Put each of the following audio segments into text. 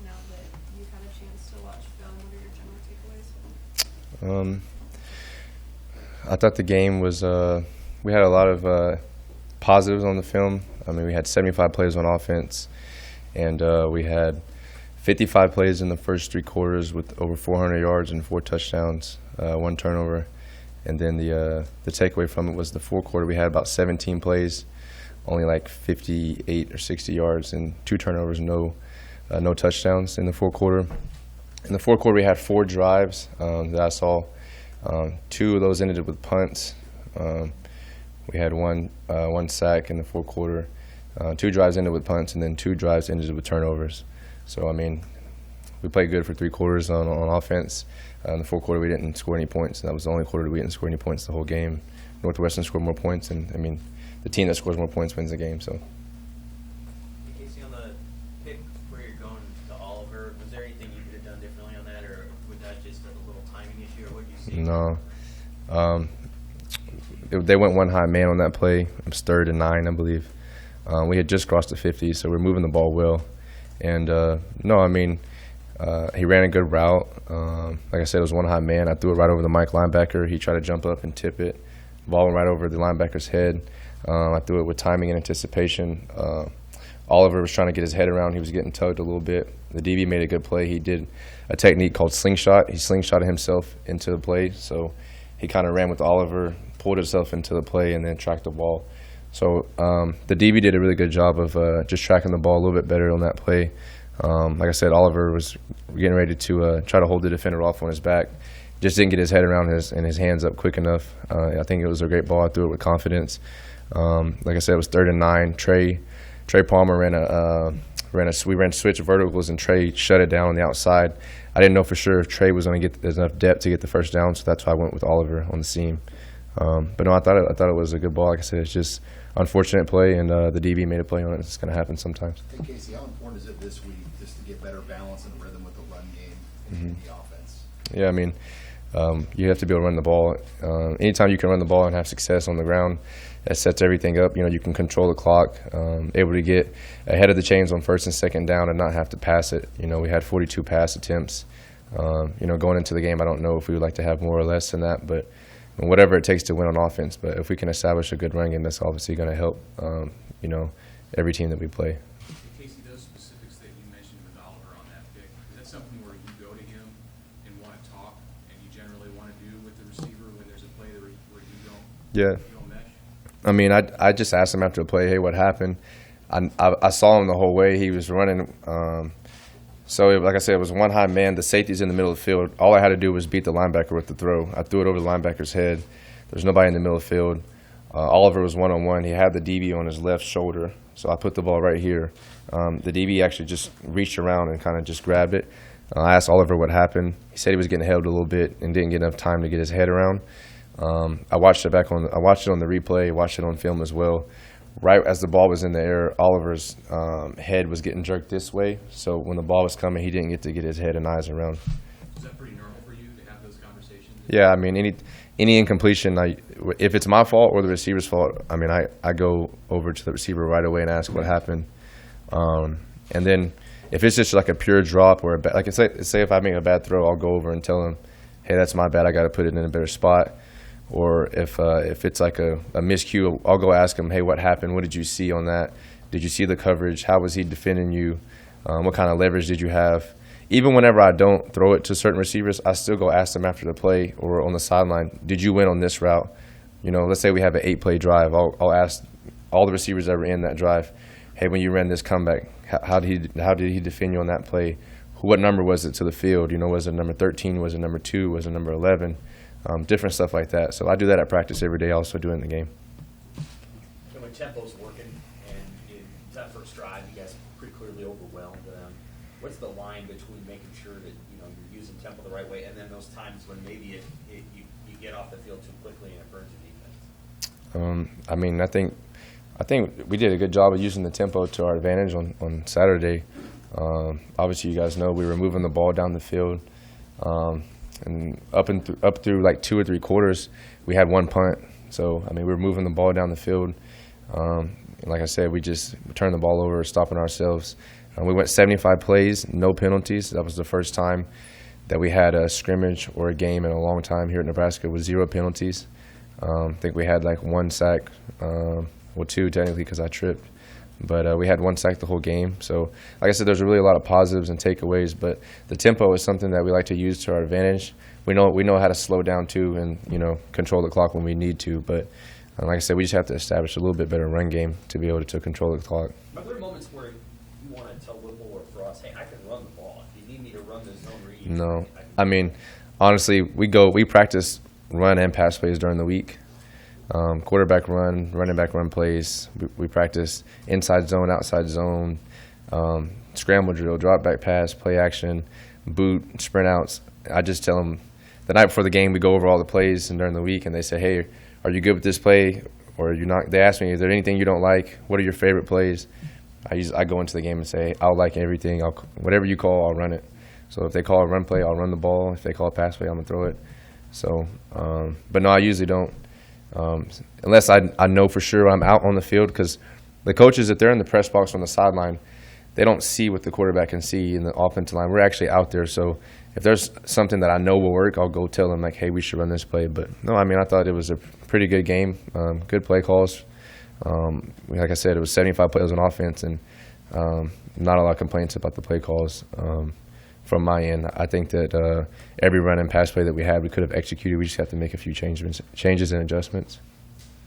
now that you've had a chance to watch film? What are your general takeaways? I thought the game was, we had a lot of positives on the film. I mean, we had 75 plays on offense, and we had 55 plays in the first 3 quarters with over 400 yards and 4 touchdowns, 1 turnover. And then the takeaway from it was the fourth quarter, we had about 17 plays, only like 58 or 60 yards and 2 turnovers, no touchdowns in the fourth quarter. In the fourth quarter, we had 4 drives that I saw. 2 of those ended with punts. We had one sack in the fourth quarter. 2 drives ended with punts, and then 2 drives ended with turnovers. So, I mean, we played good for 3 quarters on offense. In the fourth quarter, we didn't score any points, and that was the only quarter we didn't score any points the whole game. Northwestern scored more points, and, I mean, the team that scores more points wins the game. So. Casey, on the pick where you're going to Oliver, was there anything you could have done differently on that, or was that just a little timing issue, or what did you see? No. They went one high man on that play. It was 3rd and 9, I believe. We had just crossed the 50, so we're moving the ball well. And, no, I mean, he ran a good route. Like I said, it was one high man. I threw it right over the Mike linebacker. He tried to jump up and tip it. Ball went right over the linebacker's head. I threw it with timing and anticipation. Oliver was trying to get his head around. He was getting tugged a little bit. The DB made a good play. He did a technique called slingshot. He slingshotted himself into the play. So he kind of ran with Oliver, pulled himself into the play, and then tracked the ball. So the DB did a really good job of just tracking the ball a little bit better on that play. Like I said, Oliver was getting ready to try to hold the defender off on his back. Just didn't get his head around and his hands up quick enough. I think it was a great ball. I threw it with confidence. Like I said, it was 3rd and 9. Trey Palmer we ran switch verticals, and Trey shut it down on the outside. I didn't know for sure if Trey was going to get enough depth to get the first down, so that's why I went with Oliver on the seam. But no, I thought it was a good ball. Like I said, it's just unfortunate play, and the DB made a play on it. It's going to happen sometimes. Hey, Casey, how important is it this week just to get better balance and rhythm with the run game and the offense? Yeah, I mean, you have to be able to run the ball. Anytime you can run the ball and have success on the ground, that sets everything up. You know, you can control the clock, able to get ahead of the chains on 1st and 2nd down and not have to pass it. You know, we had 42 pass attempts. You know, going into the game, I don't know if we would like to have more or less than that, but whatever it takes to win on offense. But if we can establish a good run game, that's obviously going to help, you know, every team that we play. Casey, those specifics that you mentioned with Oliver on that pick, is that something where you go to him and want to talk, and you generally want to do with the receiver when there's a play where you don't mesh? I mean, I just asked him after the play, hey, what happened? I saw him the whole way. He was running. Like I said, it was one high man. The safety's in the middle of the field. All I had to do was beat the linebacker with the throw. I threw it over the linebacker's head. There's nobody in the middle of the field. Oliver was one-on-one. He had the DB on his left shoulder, so I put the ball right here. The DB actually just reached around and kind of just grabbed it. I asked Oliver what happened. He said he was getting held a little bit and didn't get enough time to get his head around. I watched it on the replay, watched it on film as well. Right as the ball was in the air, Oliver's head was getting jerked this way. So when the ball was coming, he didn't get to get his head and eyes around. Is that pretty normal for you to have those conversations? Yeah, I mean, any incompletion, if it's my fault or the receiver's fault, I mean, I go over to the receiver right away and ask what happened. And then if it's just like a pure drop or say if I make a bad throw, I'll go over and tell him, hey, that's my bad. I got to put it in a better spot. Or if it's like a miscue, I'll go ask him, hey, what happened? What did you see on that? Did you see the coverage? How was he defending you? What kind of leverage did you have? Even whenever I don't throw it to certain receivers, I still go ask them after the play or on the sideline, did you win on this route? You know, let's say we have an 8-play drive. I'll ask all the receivers that were in that drive, hey, when you ran this comeback, how did he defend you on that play? What number was it to the field? You know, was it number 13? Was it number 2? Was it number 11? Different stuff like that. So I do that at practice every day. I also do it in the game. So when tempo's working and in that first drive, you guys pretty clearly overwhelmed. What's the line between making sure that you're using tempo the right way, and then those times when maybe you get off the field too quickly and it burns the defense? I mean, I think we did a good job of using the tempo to our advantage on Saturday. Obviously, you guys know we were moving the ball down the field. And up through like 2 or 3 quarters, we had 1 punt. So, I mean, we were moving the ball down the field. And like I said, we just turned the ball over, stopping ourselves. We went 75 plays, no penalties. That was the first time that we had a scrimmage or a game in a long time here at Nebraska with 0 penalties. I think we had like 1 sack, well, 2 technically because I tripped. But we had 1 sack the whole game. So, like I said, there's really a lot of positives and takeaways. But the tempo is something that we like to use to our advantage. We know how to slow down too, and control the clock when we need to. But like I said, we just have to establish a little bit better run game to be able to control the clock. Are there moments where you want to tell Whipple or Frost, hey, I can run the ball. If you need me to run this zone read, No, I mean, honestly, we practice run and pass plays during the week. Quarterback run, running back run plays. We practice inside zone, outside zone, scramble drill, drop back pass, play action, boot, sprint outs. I just tell them the night before the game we go over all the plays, and during the week, and they say, hey, are you good with this play or are you not? They ask me, is there anything you don't like? What are your favorite plays? I go into the game and say, I'll like everything. Whatever you call, I'll run it. So if they call a run play, I'll run the ball. If they call a pass play, I'm going to throw it. So, but no, I usually don't. Unless I know for sure I'm out on the field, because the coaches, if they're in the press box on the sideline, they don't see what the quarterback can see in the offensive line. We're actually out there. So if there's something that I know will work, I'll go tell them, like, hey, we should run this play. But no, I mean, I thought it was a pretty good game, good play calls. Like I said, it was 75 plays on offense, and not a lot of complaints about the play calls from my end. I think that every run and pass play that we had, we could have executed. We just have to make a few changes and adjustments.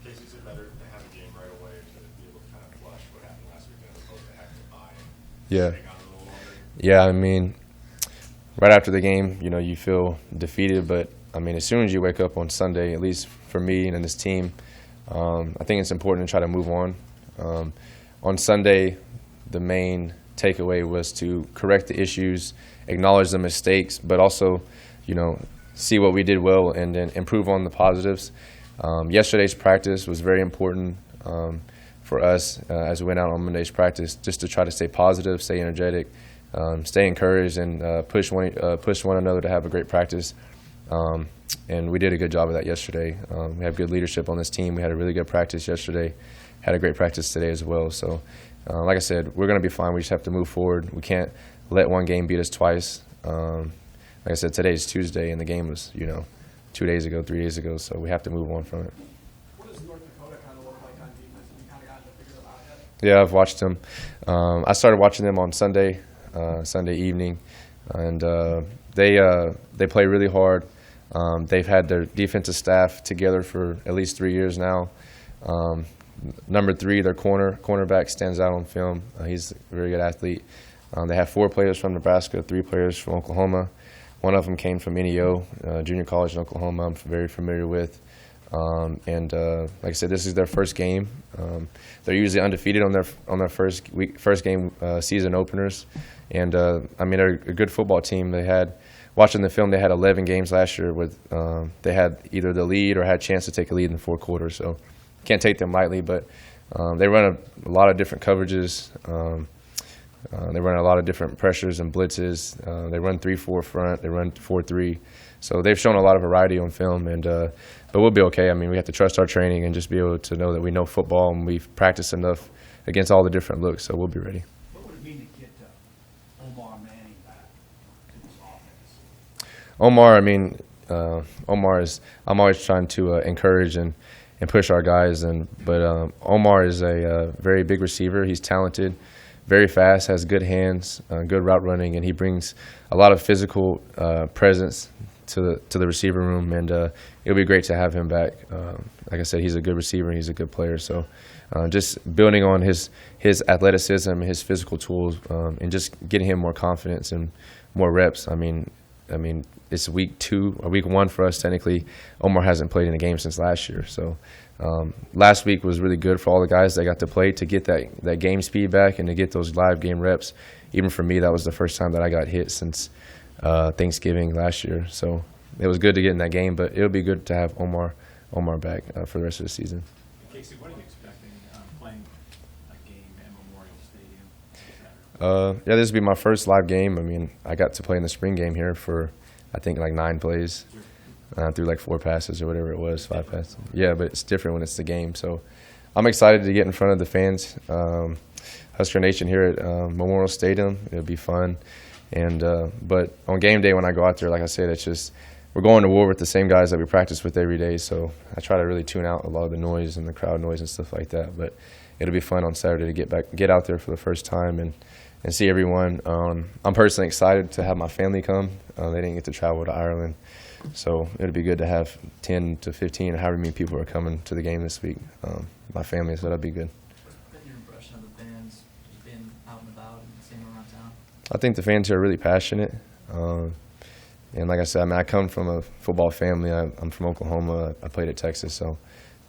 Casey, is it better to have a game right away to be able to kind of flush what happened last weekend as opposed to having to buy and Yeah. hang on a little longer? Yeah, I mean, right after the game, you feel defeated. But, I mean, as soon as you wake up on Sunday, at least for me and this team, I think it's important to try to move on. On Sunday, the main takeaway was to correct the issues, acknowledge the mistakes, but also, see what we did well and then improve on the positives. Yesterday's practice was very important for us as we went out on Monday's practice, just to try to stay positive, stay energetic, stay encouraged, and push one another to have a great practice. And we did a good job of that yesterday. We have good leadership on this team. We had a really good practice yesterday, had a great practice today as well. So, like I said, we're going to be fine. We just have to move forward. We can't let one game beat us twice. Like I said, today is Tuesday, and the game was, 2 days ago, 3 days ago, so we have to move on from it. What does North Dakota kind of look like on defense? Have you kind of gotten to figure them out yet? Yeah, I've watched them. I started watching them on Sunday evening, and they play really hard. They've had their defensive staff together for at least 3 years now. Number 3, their cornerback stands out on film. He's a very good athlete. They have 4 players from Nebraska, 3 players from Oklahoma. One of them came from NEO, junior college in Oklahoma. I'm very familiar with. And like I said, this is their first game. They're usually undefeated on their first game season openers. And I mean, they're a good football team. Watching the film, they had 11 games last year with they had either the lead or had a chance to take a lead in the 4th quarter. So can't take them lightly, but they run a lot of different coverages. They run a lot of different pressures and blitzes. They run 3-4 front. They run 4-3. So they've shown a lot of variety on film, but we'll be okay. I mean, we have to trust our training and just be able to know that we know football and we've practiced enough against all the different looks, so we'll be ready. What would it mean to get Omar Manning back to this offense? Omar, I mean, I'm always trying to encourage and push our guys, but Omar is a very big receiver. He's talented, very fast, has good hands, good route running, and he brings a lot of physical presence to the receiver room, and it'll be great to have him back. Like I said, he's a good receiver and he's a good player. So just building on his athleticism and his physical tools, and just getting him more confidence and more reps. I mean, it's week 1 for us technically. Omar hasn't played in a game since last year, so last week was really good for all the guys that got to play, to get that game speed back and to get those live game reps. Even for me, that was the first time that I got hit since Thanksgiving last year, so it was good to get in that game. But it'll be good to have Omar back for the rest of the season. Casey, what are you expecting playing a game at Memorial Stadium? Yeah, this will be my first live game. I mean, I got to play in the spring game here for, I think, like 9 plays. Threw like 4 passes or whatever it was, 5 passes. Yeah, but it's different when it's the game. So I'm excited to get in front of the fans. Husker Nation here at Memorial Stadium, it'll be fun. And but on game day when I go out there, like I said, it's just we're going to war with the same guys that we practice with every day. So I try to really tune out a lot of the noise and the crowd noise and stuff like that. But it'll be fun on Saturday to get out there for the first time and see everyone. I'm personally excited to have my family come. They didn't get to travel to Ireland, so it'll be good to have 10 to 15 or however many people are coming to the game this week. My family, so that'll be good. What's been your impression of the fans just being out and about and seeing around town? I think the fans here are really passionate. And like I said, I mean, I come from a football family. I'm from Oklahoma. I played at Texas, so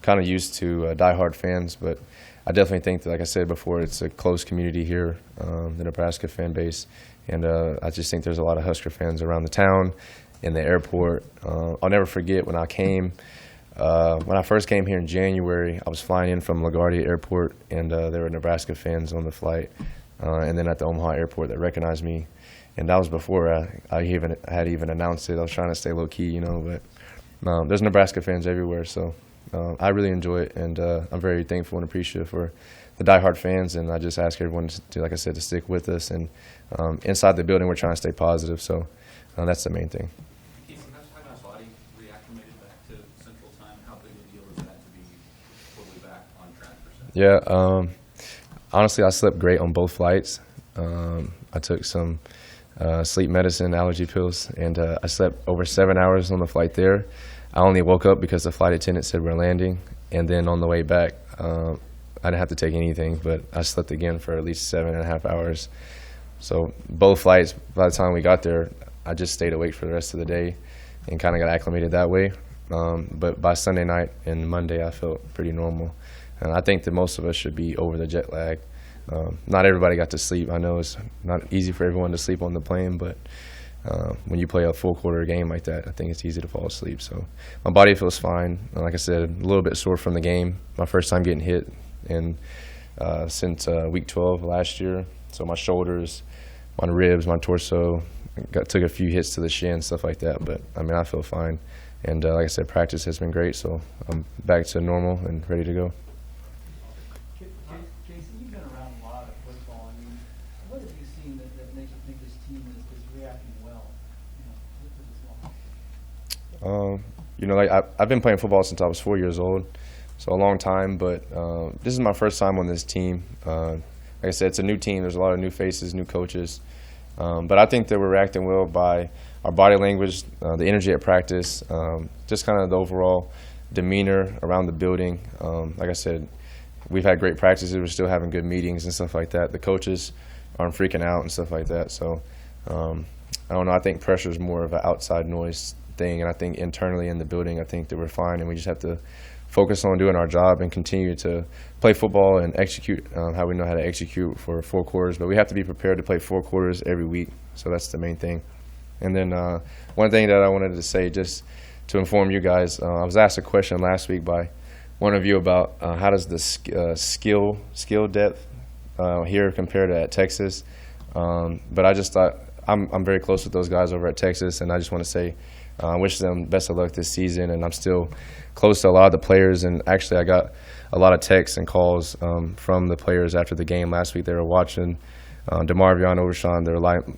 kind of used to diehard fans. But I definitely think that, like I said before, it's a close community here, the Nebraska fan base. And I just think there's a lot of Husker fans around the town, in the airport. I'll never forget when I came. When I first came here in January, I was flying in from LaGuardia Airport, and there were Nebraska fans on the flight. And then at the Omaha Airport that recognized me. And that was before I had even announced it. I was trying to stay low-key, you know, but there's Nebraska fans everywhere. So I really enjoy it, and I'm very thankful and appreciative for the diehard fans. And I just ask everyone to, like I said, to stick with us. And inside the building, we're trying to stay positive. So that's the main thing. Casey, how has body reacclimated back to Central Time? How big a deal is that to be totally back on track for Central? Yeah, honestly, I slept great on both flights. I took some sleep medicine, allergy pills, and I slept over 7 hours on the flight there. I only woke up because the flight attendant said we're landing, and then on the way back, I didn't have to take anything, but I slept again for at least 7.5 hours. So both flights, by the time we got there, I just stayed awake for the rest of the day and kind of got acclimated that way. But by Sunday night and Monday, I felt pretty normal. And I think that most of us should be over the jet lag. Not everybody got to sleep. I know it's not easy for everyone to sleep on the plane, but when you play a full quarter game like that, I think it's easy to fall asleep. So my body feels fine. Like I said, a little bit sore from the game. My first time getting hit since week 12 last year. So my shoulders, my ribs, my torso, took a few hits to the shin, stuff like that. But, I mean, I feel fine. And like I said, practice has been great, so I'm back to normal and ready to go. Casey, you've been around a lot of football. I mean, what have you seen that makes you think this team is reacting well? You know, like I've been playing football since I was 4 years old, so a long time. But this is my first time on this team. Like I said, it's a new team. There's a lot of new faces, new coaches. But I think that we're reacting well by our body language, the energy at practice, just kind of the overall demeanor around the building. Like I said, we've had great practices. We're still having good meetings and stuff like that. The coaches aren't freaking out and stuff like that. So I don't know. I think pressure is more of an outside noise thing, and I think internally in the building, I think that we're fine, and we just have to focus on doing our job and continue to play football and execute how we know how to execute for 4 quarters. But we have to be prepared to play 4 quarters every week, so that's the main thing. And then one thing that I wanted to say, just to inform you guys, I was asked a question last week by one of you about how does the skill depth here compare to at Texas. But I just thought I'm very close with those guys over at Texas, and I just want to say I wish them best of luck this season, and I'm still close to a lot of the players. And actually, I got a lot of texts and calls from the players after the game last week. They were watching DeMarvion Overshawn, their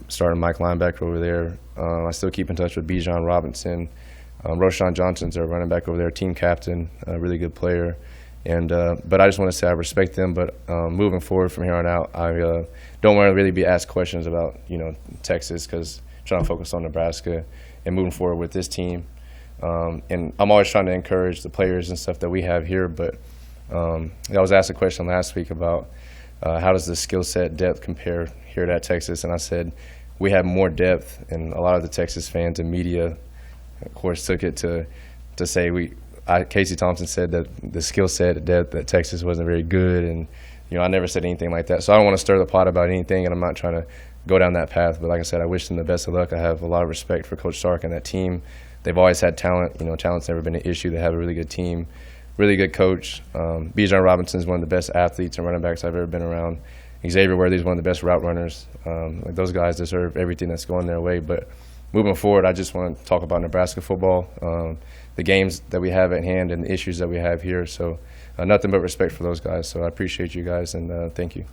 starting Mike linebacker over there. I still keep in touch with Bijan Robinson. Roshan Johnson's their running back over there, team captain, a really good player. And but I just want to say I respect them. But moving forward from here on out, I don't want to really be asked questions about Texas, because I'm trying to focus on Nebraska and moving forward with this team. And I'm always trying to encourage the players and stuff that we have here. But I was asked a question last week about how does the skill set depth compare here at Texas, and I said we have more depth, and a lot of the Texas fans and media, of course, took it to say Casey Thompson said that the skill set depth at Texas wasn't very good, and I never said anything like that. So I don't want to stir the pot about anything, and I'm not trying to go down that path. But like I said, I wish them the best of luck. I have a lot of respect for Coach Sark and that team. They've always had talent. Talent's never been an issue. They have a really good team, really good coach. Bijan Robinson is one of the best athletes and running backs I've ever been around. Xavier Worthy is one of the best route runners. Those guys deserve everything that's going their way. But moving forward, I just want to talk about Nebraska football, the games that we have at hand and the issues that we have here. So nothing but respect for those guys. So I appreciate you guys, and thank you.